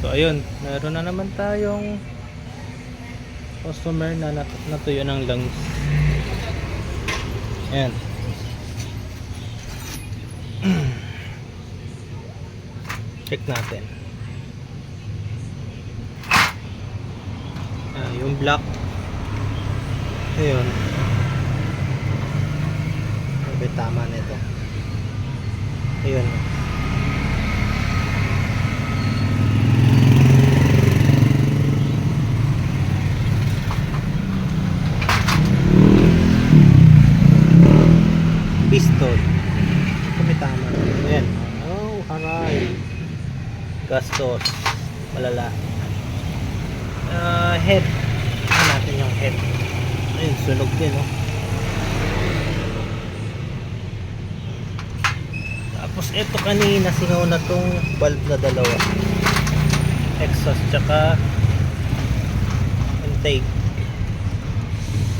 So ayun, meron na naman tayong customer na natuyo ng lungs. Ayan. Check natin. Yung black. Ayun. Sabi tama nito. Ayun. Piston. Kami tama. Ayan. Oh, haray. Gastos. Malala. Head. Tignan natin yung head. Ayun, sunog din, oh. Tapos ito kanina, singaw na tong valve na dalawa. Exhaust, tsaka intake.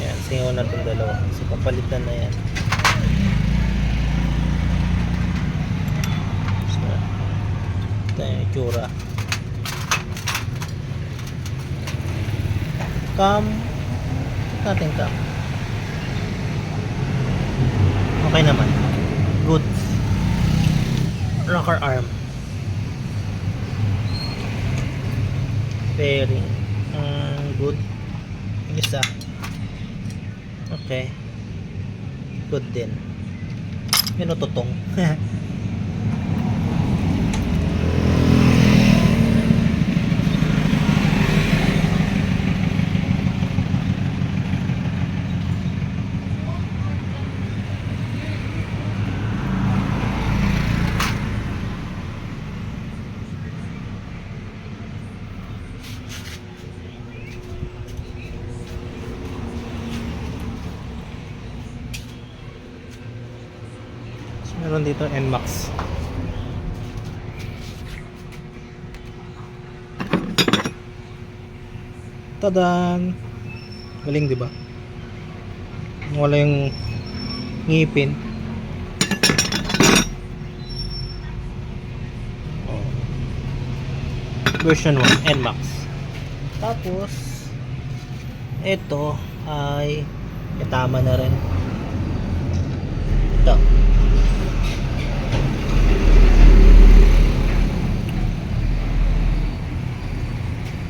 Ayan, singaw na tong dalawa. So, papalitan na yan. Ito yung itsura. Cam. Check natin cam. Okay naman. Good. Rocker arm. Bearing. Good. Isa. Okay. Good din. Yun o tutong. Meron dito NMAX. Tadan! Galing, di ba? Wala yung ngipin. Oh. Version 1 NMAX. Tapos ito ay tama na rin. Ito.